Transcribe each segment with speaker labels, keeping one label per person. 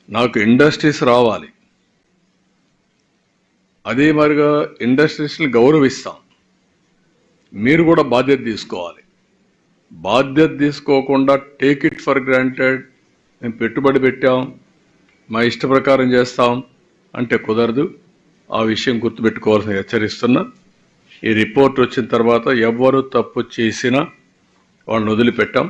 Speaker 1: నాకు ఇండస్ట్రీస్ రావాలి, అదే మరిగా ఇండస్ట్రీస్ని గౌరవిస్తాం. మీరు కూడా బాధ్యత తీసుకోవాలి. బాధ్యత తీసుకోకుండా టేక్ ఇట్ ఫర్ గ్రాంటెడ్, మేము పెట్టుబడి పెట్టాం, మా ఇష్ట ప్రకారం చేస్తాం అంటే కుదరదు. ఆ విషయం గుర్తుపెట్టుకోవాల్సిన హెచ్చరిస్తున్నా. ఈ రిపోర్ట్ వచ్చిన తర్వాత ఎవరు తప్పు చేసినా వాళ్ళని వదిలిపెట్టాం.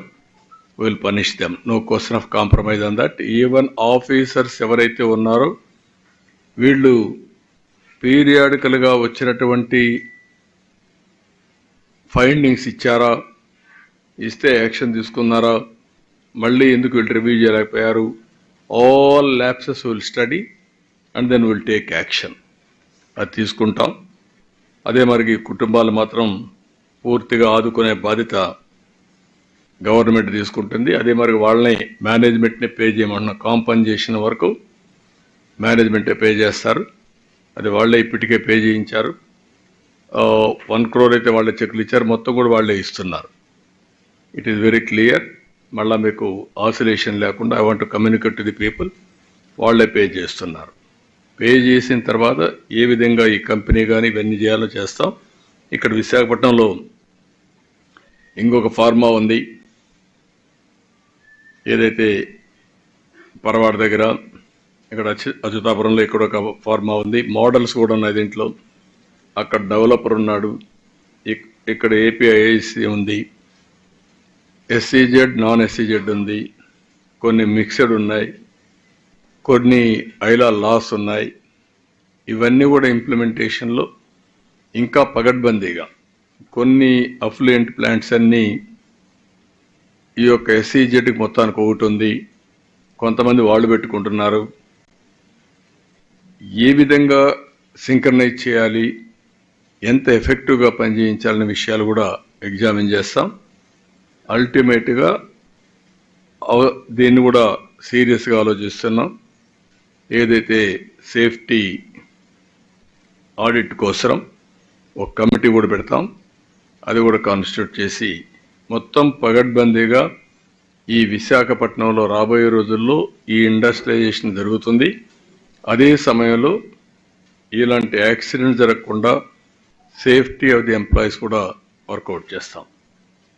Speaker 1: Will punish them, no question of compromise on that. Even officers ఎవరైతే ఉన్నారో వీళ్ళు పీరియాడికల్గా వచ్చినటువంటి ఫైండింగ్స్ ఇచ్చారా, ఇస్తే యాక్షన్ తీసుకున్నారా, మళ్ళీ ఎందుకు వీళ్ళు రివ్యూ చేయలేకపోయారు, all lapses will study and then will take action. అది తీసుకుంటాం. అదే మరి కుటుంబాలు మాత్రం పూర్తిగా ఆదుకునే బాధ్యత గవర్నమెంట్ తీసుకుంటుంది. అదే మరి వాళ్ళని మేనేజ్మెంట్ని పే చేయమన్న కాంపన్సేషన్ వరకు మేనేజ్మెంటే పే చేస్తారు. అది వాళ్ళే ఇప్పటికే పే చేయించారు. 1 crore అయితే వాళ్ళే చెక్లు ఇచ్చారు, మొత్తం కూడా వాళ్ళే ఇస్తున్నారు. It is very clear. మళ్ళీ మీకు ఆసిలేషన్ లేకుండా I want to communicate to the people, వాళ్ళే పే చేస్తున్నారు. పే చేసిన తర్వాత ఏ విధంగా ఈ కంపెనీ కానీ ఇవన్నీ చేయాలో చేస్తాం. ఇక్కడ విశాఖపట్నంలో ఇంకొక ఫార్మా ఉంది, ఏదైతే పరవాడ దగ్గర, ఇక్కడ అచ్యుతాపురంలో ఇక్కడ ఒక ఫార్మా ఉంది. మోడల్స్ కూడా ఉన్నాయి దీంట్లో. అక్కడ డెవలపర్ ఉన్నాడు. ఇక్కడ ఏపీఐఐసి ఉంది, ఎస్సీజెడ్ నాన్ ఎస్సీజెడ్ ఉంది, కొన్ని మిక్స్డ్ ఉన్నాయి, కొన్ని ఐలా లాస్ ఉన్నాయి. ఇవన్నీ కూడా ఇంప్లిమెంటేషన్లో ఇంకా పగడ్బందీగా కొన్ని అఫ్లూయెంట్ ప్లాంట్స్ అన్నీ ఈ యొక్క ఎస్సీజెడ్కి మొత్తానికి ఒకటి ఉంది, కొంతమంది వాళ్ళు పెట్టుకుంటున్నారు. ఏ విధంగా సింక్రనైజ్ చేయాలి, ఎంత ఎఫెక్టివ్గా పనిచేయించాలనే విషయాలు కూడా ఎగ్జామిన్ చేస్తాం. అల్టిమేట్గా దీన్ని కూడా సీరియస్గా ఆలోచిస్తున్నాం. ఏదైతే సేఫ్టీ ఆడిట్ కోసం ఒక కమిటీ కూడా పెడతాం, అది కూడా కాన్స్టిట్యూట్ చేసి మొత్తం పగడ్బందీగా ఈ విశాఖపట్నంలో రాబోయే రోజుల్లో ఈ ఇండస్ట్రియలైజేషన్ జరుగుతుంది. అదే సమయంలో ఇలాంటి యాక్సిడెంట్ జరగకుండా సేఫ్టీ ఆఫ్ ది ఎంప్లాయీస్ కూడా వర్కౌట్ చేస్తాం.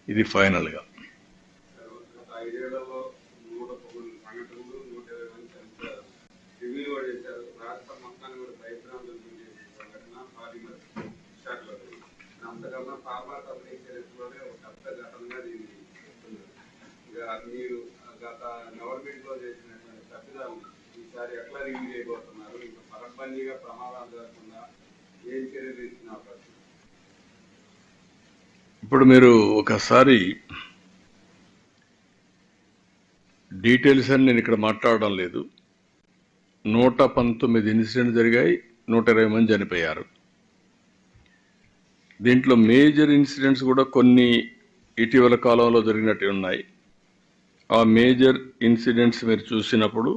Speaker 1: ఇది ఫైనల్గా.
Speaker 2: మీరు గత గవర్నమెంట్లో చేసినటువంటి తప్పిదాలు ఈసారి ఎట్లా రివ్యూ చేయబోతున్నారు? ఇంకా పరబ్బందీగా ప్రమాదాలు జరగకుండా ఏం చర్యలు తీసుకునే అవకాశం?
Speaker 1: ఇప్పుడు మీరు ఒకసారి డీటెయిల్స్ అని నేను ఇక్కడ మాట్లాడడం లేదు. 119 ఇన్సిడెంట్ జరిగాయి, 120 మంది చనిపోయారు. దీంట్లో మేజర్ ఇన్సిడెంట్స్ కూడా కొన్ని ఇటీవల కాలంలో జరిగినట్టు ఉన్నాయి. ఆ మేజర్ ఇన్సిడెంట్స్ మీరు చూసినప్పుడు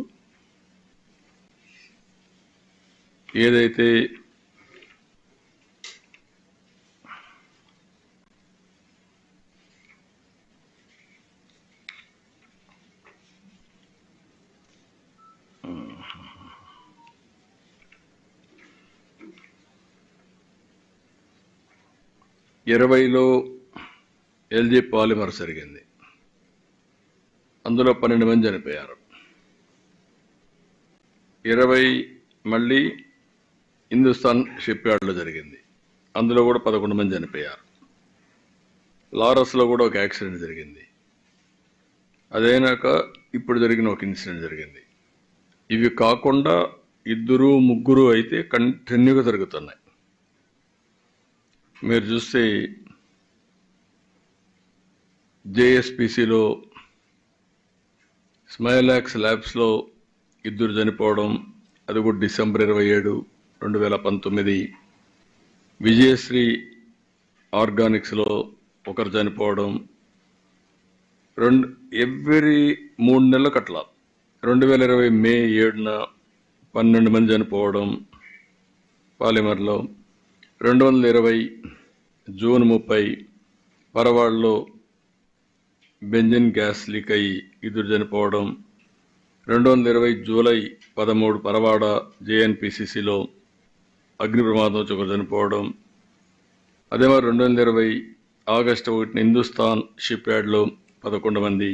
Speaker 1: ఏదైతే ఇరవైలో ఎల్జీ పాలిమర్ జరిగింది, అందులో 12 మంది చనిపోయారు. 20 మళ్ళీ హిందుస్థాన్ షిప్ యార్డ్లో జరిగింది, అందులో కూడా 11 మంది చనిపోయారు. లారస్లో కూడా ఒక యాక్సిడెంట్ జరిగింది. అదైనాక ఇప్పుడు జరిగిన ఒక ఇన్సిడెంట్ జరిగింది. ఇవి కాకుండా 2, 3 అయితే కంటిన్యూగా జరుగుతున్నాయి. మీరు చూస్తే జేఎస్పీసీలో స్మైలాక్స్ ల్యాబ్స్లో 2 చనిపోవడం, అది కూడా డిసెంబర్ 27, 2019. విజయశ్రీ ఆర్గానిక్స్లో ఒకరు చనిపోవడం, ఎవ్రీ 3 నెలలకు అట్లా 2020 మే 7న 12 మంది చనిపోవడం పాలిమర్లో. 2020 జూన్ 30 పరవాడలో బెంజిన్ గ్యాస్ లీక్ అయ్యి 2 చనిపోవడం. 2020 జూలై 13 పరవాడ జేఎన్పిసిసిలో అగ్ని ప్రమాదం ఒకరు చనిపోవడం. అదే మరి 2020 ఆగస్టు 1 హిందుస్థాన్ షిప్ యార్డ్లో 11 మంది.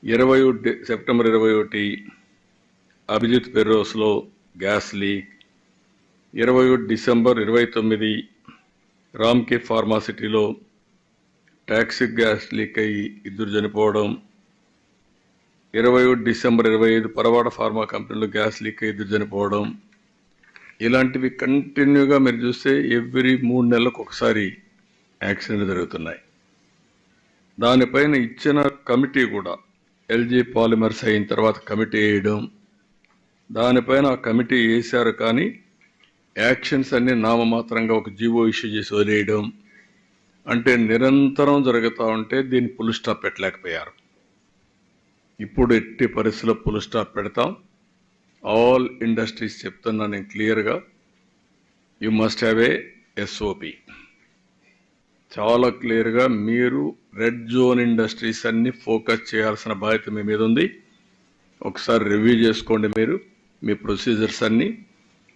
Speaker 1: 21 సెప్టెంబర్ 21 అభిజిత్ ఫెర్రోస్లో గ్యాస్ లీక్. 21 డిసెంబర్ 29 రామ్కే ఫార్మాసిటీలో టాక్సిక్ గ్యాస్ లీక్ అయ్యి 2 చనిపోవడం. 21 డిసెంబర్ 25 పరవాడ ఫార్మా కంపెనీలో గ్యాస్ లీక్ అయ్యి 2 చనిపోవడం. ఇలాంటివి కంటిన్యూగా మీరు చూస్తే ఎవ్రీ 3 నెలలకు ఒకసారి యాక్సిడెంట్ జరుగుతున్నాయి. దానిపైన ఇచ్చిన కమిటీ కూడా ఎల్జీ పాలిమర్స్ అయిన తర్వాత కమిటీ వేయడం, దానిపైన ఆ కమిటీ వేశారు కానీ యాక్షన్స్ అన్ని నామమాత్రంగా ఒక జీవో ఇష్యూ చేసి వదిలేయడం, అంటే నిరంతరం జరుగుతూ ఉంటే దీన్ని ఫుల్ స్టాప్ పెట్టలేకపోయారు. ఇప్పుడు ఎట్టి పరిస్థితుల్లో ఫుల్ స్టాప్ పెడతాం. ఆల్ ఇండస్ట్రీస్ చెప్తున్నా నేను క్లియర్గా, you must have a SOP. చాలా క్లియర్గా మీరు రెడ్ జోన్ ఇండస్ట్రీస్ అన్ని ఫోకస్ చేయాల్సిన బాధ్యత మీ మీద ఉంది. ఒకసారి రివ్యూ చేసుకోండి మీరు మీ ప్రొసీజర్స్ అన్ని.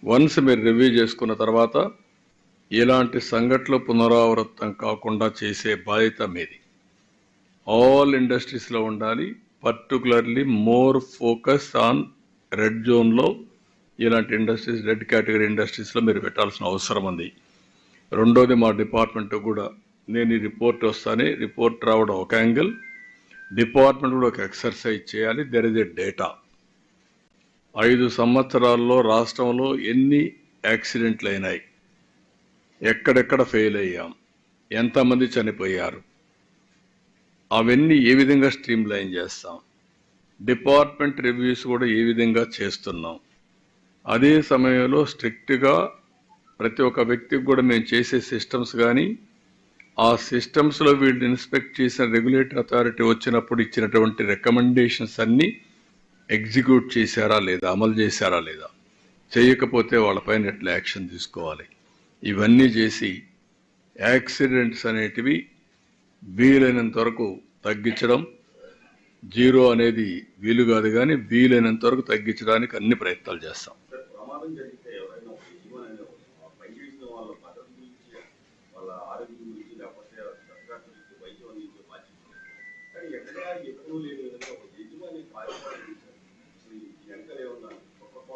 Speaker 1: వన్స్ మీరు రివ్యూ చేసుకున్న తర్వాత ఇలాంటి సంఘటనలు పునరావృతం కాకుండా చేసే బాధ్యత మీది. ఆల్ ఇండస్ట్రీస్లో ఉండాలి. Particularly more focus on red జోన్లో ఇలాంటి ఇండస్ట్రీస్, రెడ్ కేటగిరీ ఇండస్ట్రీస్లో మీరు పెట్టాల్సిన అవసరం ఉంది. రెండోది మా డిపార్ట్మెంట్ కూడా నేను ఈ రిపోర్ట్ వస్తానే, రిపోర్ట్ రావడం ఒక యాంగిల్, డిపార్ట్మెంట్ కూడా ఒక ఎక్సర్సైజ్ చేయాలి. There is a data. 5 సంవత్సరాల్లో రాష్ట్రంలో ఎన్ని యాక్సిడెంట్లు అయినాయి, ఎక్కడెక్కడ ఫెయిల్ అయ్యాం, ఎంతమంది చనిపోయారు, అవన్నీ ఏ విధంగా స్ట్రీమ్ లైన్ చేస్తాం, డిపార్ట్మెంట్ రివ్యూస్ కూడా ఏ విధంగా చేస్తున్నాం. అదే సమయంలో స్ట్రిక్ట్గా ప్రతి ఒక్క వ్యక్తికి కూడా మేము చేసే సిస్టమ్స్ కానీ, ఆ సిస్టమ్స్లో వీళ్ళు ఇన్స్పెక్ట్ చేసిన రెగ్యులేటరీ అథారిటీ వచ్చినప్పుడు ఇచ్చినటువంటి రికమెండేషన్స్ అన్నీ ఎగ్జిక్యూట్ చేశారా లేదా, అమలు చేశారా లేదా, చేయకపోతే వాళ్ళపైన ఎట్లా యాక్షన్ తీసుకోవాలి, ఇవన్నీ చేసి యాక్సిడెంట్స్ అనేటివి వీలైనంత వరకు తగ్గించడం. జీరో అనేది వీలు కాదు కానీ వీలైనంత వరకు తగ్గించడానికి అన్ని ప్రయత్నాలు చేస్తాం.
Speaker 2: ప్రమాదం జరిగితే ఎవరైనా పనిచేసిన వాళ్ళ భద్రత గురించి, వాళ్ళ ఆరోగ్యం గురించి, లేకపోతే వైద్యం అందించే బాధ్యత. కానీ ఎక్కడూ లేని విధంగా ఒక యజమాని కార్యక్రమం వెనకలే ఉన్న గొప్ప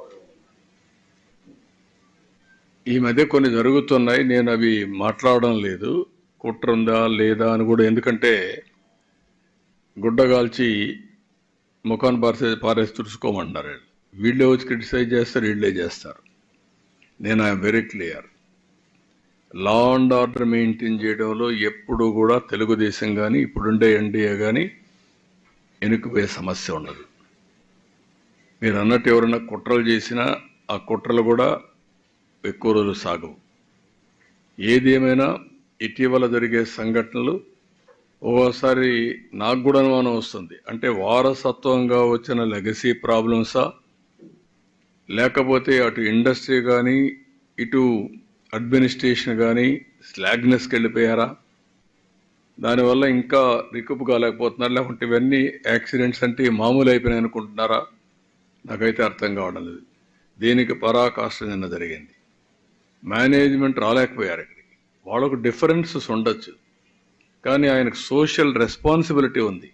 Speaker 1: ఈ మధ్య కొన్ని జరుగుతున్నాయి. నేను అవి మాట్లాడడం లేదు, కుట్ర ఉందా లేదా అని కూడా. ఎందుకంటే గుడ్డగాల్చి ముఖాన్ని పారేసి తుడుచుకోమంటున్నారు. వీళ్ళే వచ్చి క్రిటిసైజ్ చేస్తారు, వీళ్ళే చేస్తారు. నేను I'm very clear. Law and order maintain చేయడంలో ఎప్పుడు కూడా తెలుగుదేశం కానీ ఇప్పుడుండే ఎన్డీఏ కానీ వెనుకపోయే సమస్య ఉండదు. మీరు అన్నట్టు ఎవరైనా కుట్రలు చేసినా ఆ కుట్రలు కూడా ఎక్కువ రోజులు సాగవు. ఏది ఏమైనా ఇటీవల జరిగే సంఘటనలు ఒక్కోసారి నాకు కూడా అనుమానం వస్తుంది. అంటే వారసత్వంగా వచ్చిన లెగసీ ప్రాబ్లమ్సా, లేకపోతే అటు ఇండస్ట్రీ కానీ ఇటు అడ్మినిస్ట్రేషన్ కానీ స్లాగ్నెస్కి వెళ్ళిపోయారా, దానివల్ల ఇంకా రికప్ కాలేకపోతున్నారు, లేకుంటే ఇవన్నీ యాక్సిడెంట్స్ అంటే మామూలు అయిపోయినాయి అనుకుంటున్నారా, నాకైతే అర్థం కావడం లేదు. దీనికి పరాకాష్ట నిన్న జరిగింది. మేనేజ్మెంట్ రాలేకపోయారు ఇక్కడికి. వాళ్ళకు డిఫరెన్సెస్ ఉండొచ్చు కానీ ఆయనకు సోషల్ రెస్పాన్సిబిలిటీ ఉంది.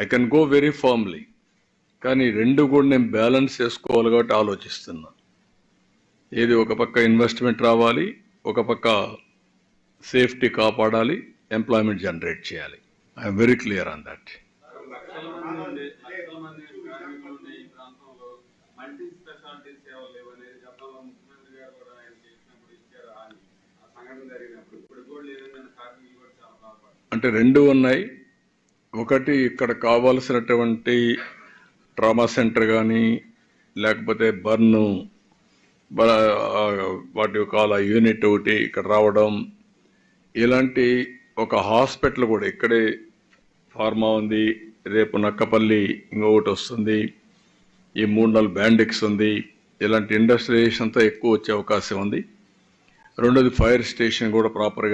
Speaker 1: I can go very firmly, కానీ రెండు కూడా నేను బ్యాలెన్స్ చేసుకోవాలి కాబట్టి ఆలోచిస్తున్నా. ఏది ఒక పక్క ఇన్వెస్ట్మెంట్ రావాలి, ఒక పక్క సేఫ్టీ కాపాడాలి, ఎంప్లాయ్మెంట్ జనరేట్ చేయాలి. I'm very clear on that. అంటే రెండు ఉన్నాయి. ఒకటి ఇక్కడ కావాల్సినటువంటి ట్రామా సెంటర్ కానీ లేకపోతే బర్న్ వాటి కాల యూనిట్ ఒకటి ఇక్కడ రావడం, ఇలాంటి ఒక హాస్పిటల్ కూడా ఇక్కడే ఫార్మా ఉంది, రేపు నక్కపల్లి ఇంకొకటి వస్తుంది, ఈ 3-4 బ్యాండిక్స్ ఉంది. ఇలాంటి ఇండస్ట్రియలైజేషన్ అంతా ఎక్కువ వచ్చే అవకాశం ఉంది. రెండోది ఫైర్ స్టేషన్ కూడా ప్రాపర్గా